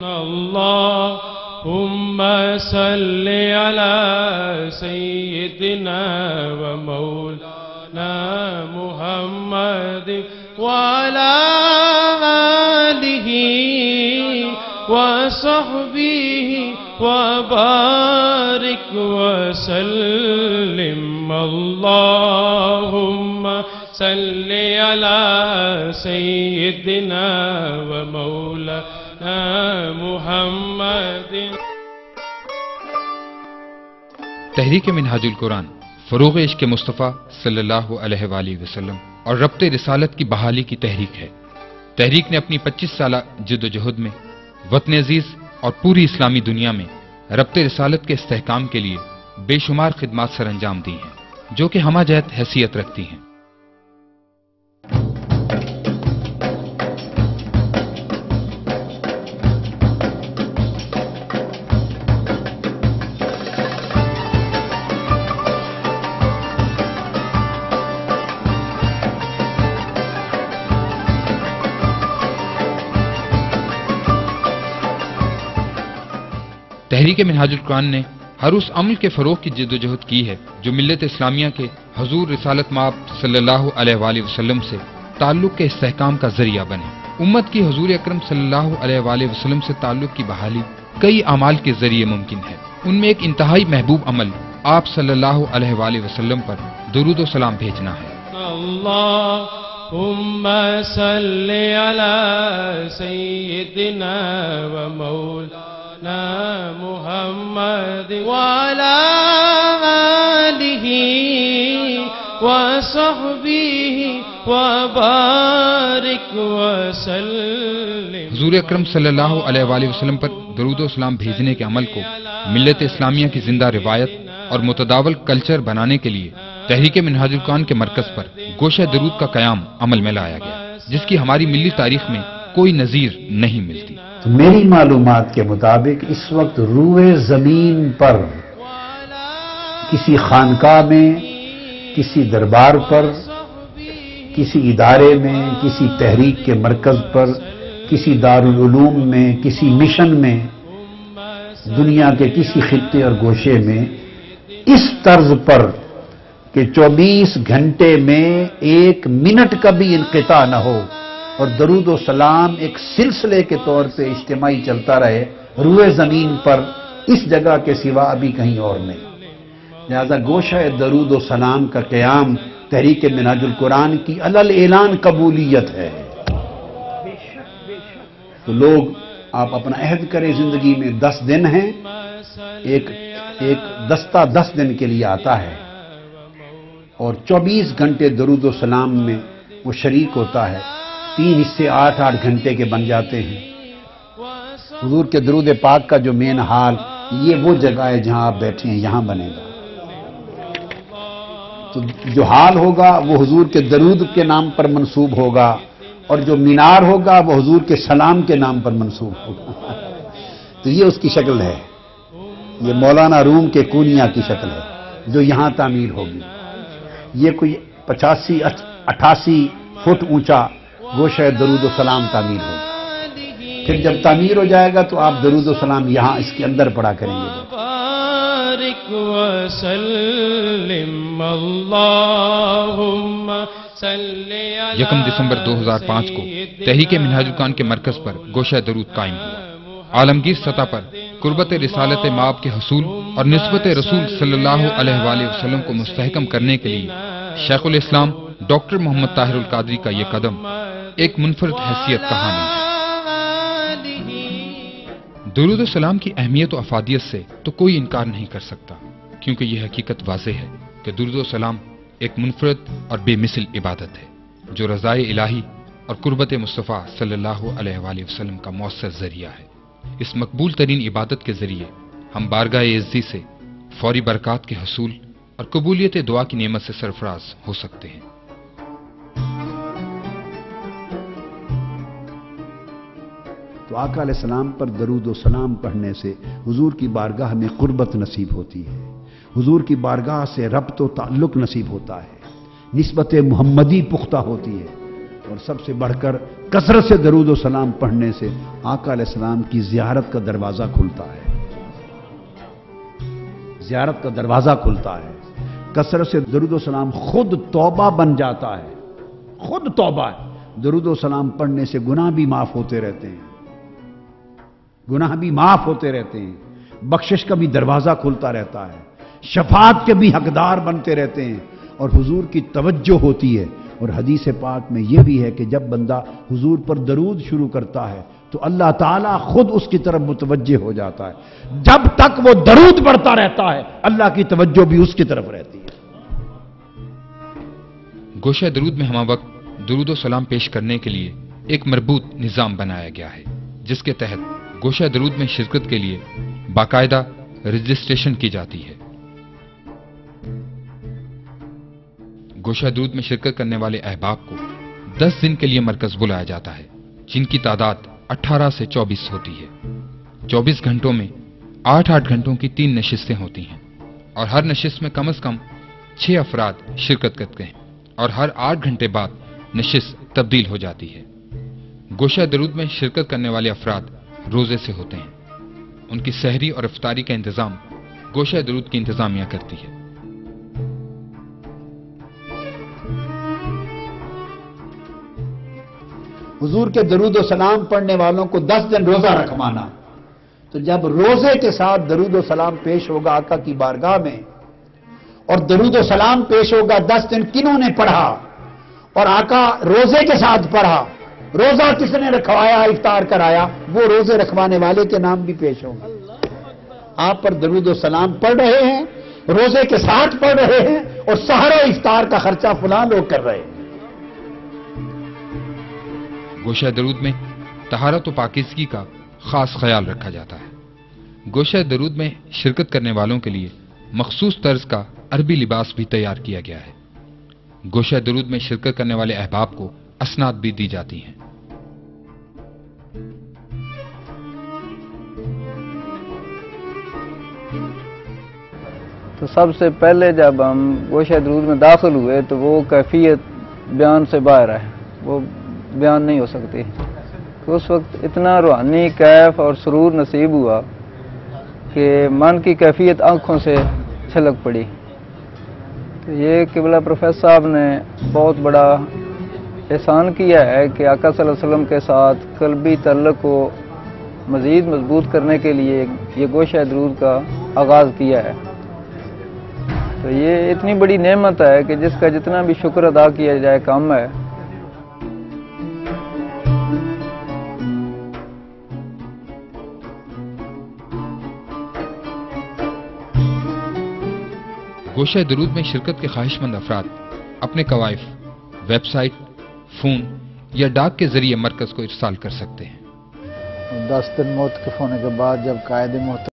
اللهم صل على سيدنا ومولانا محمد وعلى آله وصحبه وبارك وسلم اللهم صل على سيدنا ومولانا محمد. تحریک منہاج القرآن فروغ عشق مصطفیٰ صلی اللہ علیہ وآلہ وسلم اور ربط رسالت کی بحالی کی تحریک ہے. تحریک نے اپنی 25 سالہ جد و جہد میں وطن عزیز اور پوری اسلامی دنیا میں ربط رسالت کے استحکام کے لیے بے شمار خدمات سر انجام دی ہیں جو کہ ہمہ جہت حیثیت رکھتی ہیں. تحریک منہاج القرآن نے ہر اس عمل کے فروغ کی جد و جہد کی ہے جو ملت اسلامیہ کے حضور رسالت مآب صلی اللہ علیہ وآلہ وسلم سے تعلق کے استحکام کا ذریعہ بنے. امت کی حضور اکرم صلی اللہ علیہ وآلہ وسلم سے تعلق کی بحالی کئی اعمال کے ذریعے ممکن ہے. ان میں ایک انتہائی محبوب عمل آپ صلی اللہ علیہ وآلہ وسلم پر درود و سلام بھیجنا ہے. اللہم صلی علی سیدنا و مولانا محمد وعلی آلہ وصحبہ وبارک وسلم. حضور اکرم صلی اللہ علیہ وآلہ وسلم پر درود و سلام بھیجنے کے عمل کو ملت اسلامیہ کی زندہ روایت اور متداول کلچر بنانے کے لیے تحریک منہاج القرآن کے مرکز پر گوشہ درود کا قیام عمل میں لایا گیا جس کی ہماری ملی تاریخ میں کوئی نظیر نہیں ملتی. تو میری معلومات کے مطابق اس وقت روئے زمین پر کسی خانقاہ میں، کسی دربار پر، کسی ادارے میں، کسی تحریک کے مرکز پر، کسی دارالعلوم میں، کسی مشن میں، دنیا کے کسی خطے اور گوشے میں اس طرز پر کہ 24 گھنٹے میں 1 منٹ کا بھی انقطاع نہ ہو اور درود و سلام ایک سلسلے کے طور پہ اجتماعی چلتا رہے روئے زمین پر اس جگہ کے سوا ابھی کہیں اور نہیں. لہذا گوشہ درود و سلام کا قیام تحریک منہاج القرآن کی علل اعلان قبولیت ہے. تو لوگ آپ اپنا عہد کریں، زندگی میں 10 دن ہیں، ایک دستہ 10 دن کے لیے آتا ہے اور 24 گھنٹے درود و سلام میں وہ شریک ہوتا ہے. 3 حصے 8-8 گھنٹے کے بن جاتے ہیں. حضور کے درود پاک کا جو مین حال یہ وہ جگہ ہے جہاں آپ بیٹھے ہیں یہاں بنے گا. تو جو حال ہوگا وہ حضور کے درود کے نام پر منسوب ہوگا اور جو مینار ہوگا وہ حضور کے سلام کے نام پر منسوب ہوگا. تو یہ اس کی شکل ہے، یہ مولانا روم کے کونیا کی شکل ہے جو یہاں تعمیر ہوگی. یہ کوئی 85-88 فٹ اونچا گوشہ درود و سلام تعمیر ہوگا. پھر جب تعمیر ہو جائے گا تو آپ درود و سلام یہاں اس کے اندر پڑھا کریں گے. یکم دسمبر 2005 کو تحریک منہاج القرآن کے مرکز پر گوشہ درود قائم ہوا. عالمگیر سطح پر قربت رسالت مآب کے حصول اور نسبت رسول صلی اللہ علیہ وآلہ وسلم کو مستحکم کرنے کے لیے شیخ الاسلام ڈاکٹر محمد طاہر القادری کا یہ قدم ایک منفرد حیثیت کہانی ہے. درود و سلام کی اہمیت و افادیت سے تو کوئی انکار نہیں کر سکتا کیونکہ یہ حقیقت واضح ہے کہ درود و سلام ایک منفرد اور بے مثل عبادت ہے جو رضائے الہی اور قربت مصطفیٰ صلی اللہ علیہ وآلہ وسلم کا مؤثر ذریعہ ہے. اس مقبول ترین عبادت کے ذریعے ہم بارگاہ عزی سے فوری برکات کے حصول اور قبولیت دعا کی نعمت سے سرفراز ہو سکتے ہیں. تو آقا علیہ السلام پر درود و سلام پڑھنے سے حضور کی بارگاہ میں قربت نصیب ہوتی ہے، حضور کی بارگاہ سے ربط و تعلق نصیب ہوتا ہے، نسبت محمدی پختہ ہوتی ہے. اور سب سے بڑھ کر کثرت سے درود و سلام پڑھنے سے آقا علیہ السلام کی زیارت کا دروازہ کھلتا ہے، زیارت کا دروازہ کھلتا ہے۔ کثرت سے درود و سلام خود توبہ بن جاتا ہے، خود توبہ ہے۔ درود و سلام پڑھنے سے گناہ بھی معاف ہوتے رہتے ہیں، گناہ بھی معاف ہوتے رہتے ہیں، بخشش کا بھی دروازہ کھلتا رہتا ہے، شفاعت کے بھی حقدار بنتے رہتے ہیں، اور حضور کی توجہ ہوتی ہے۔ اور حدیث پاک میں یہ بھی ہے کہ جب بندہ حضور پر درود شروع کرتا ہے تو اللہ تعالیٰ خود اس کی طرف متوجہ ہو جاتا ہے۔ جب تک وہ درود پڑھتا رہتا ہے اللہ کی توجہ بھی اس کی طرف رہتی ہے۔ گوشہ درود میں ہمہ وقت درود و سلام پیش کرنے کے لیے ایک مربوط نظام بنایا گیا ہے، جس کے تحت گوشہ درود میں شرکت کے لیے باقاعدہ رجسٹریشن کی جاتی ہے۔ گوشہ درود میں شرکت کرنے والے احباب کو 10 دن کے لیے مرکز بلایا جاتا ہے، جن کی تعداد 18 سے 24 ہوتی ہے۔ 24 گھنٹوں میں 8 گھنٹوں کی 3 نشستیں ہوتی ہیں، اور ہر نشست میں کم از کم 6 افراد شرکت کرتے ہیں، اور ہر 8 گھنٹے بعد نشست تبدیل ہو جاتی ہے۔ گوشہ درود میں شرکت کرنے والے افراد روزے سے ہوتے ہیں۔ ان کی سحری اور افطاری کا انتظام گوشہ درود کی انتظامیہ کرتی ہے۔ حضور کے درود و سلام پڑھنے والوں کو 10 دن روزہ رکھوانا، تو جب روزے کے ساتھ درود و سلام پیش ہوگا آقا کی بارگاہ میں، اور درود و سلام پیش ہوگا 10 دن کنہوں نے پڑھا اور آقا روزے کے ساتھ پڑھا، روزہ کس نے رکھوایا افطار کرایا، وہ روزے رکھوانے والے کے نام بھی پیش ہوں گے۔ آپ پر درود و سلام پڑھ رہے ہیں، روزے کے ساتھ پڑھ رہے ہیں، اور سحر و افطار کا خرچہ فلاں لوگ کر رہے ہیں۔ گوشہ درود میں طہارت و پاکیزگی کا خاص خیال رکھا جاتا ہے۔ گوشہ درود میں شرکت کرنے والوں کے لیے مخصوص طرز کا عربی لباس بھی تیار کیا گیا ہے۔ گوشہ درود میں شرکت کرنے والے احباب کو اسناد بھی دی جاتی ہیں۔ تو سب سے پہلے جب ہم گوشہ درود میں داخل ہوئے تو وہ کیفیت بیان سے باہر ہے، وہ بیان نہیں ہو سکتی۔ تو اس وقت اتنا روحانی کیف اور سرور نصیب ہوا کہ من کی کیفیت آنکھوں سے چھلک پڑی۔ تو یہ قبلہ پروفیسر صاحب نے بہت بڑا احسان کیا ہے کہ آقا صلی اللہ علیہ وسلم کے ساتھ قلبی تعلق کو مزید مضبوط کرنے کے لیے یہ گوشہ درود کا آغاز کیا ہے۔ تو یہ اتنی بڑی نعمت ہے کہ جس کا جتنا بھی شکر ادا کیا جائے کم ہے۔ گوشہ درود میں شرکت کے خواہش مند افراد اپنے کوائف ویب سائٹ، فون یا ڈاک کے ذریعے مرکز کو ارسال کر سکتے ہیں۔ 10 دن موتقف ہونے کے بعد جب قائد محترم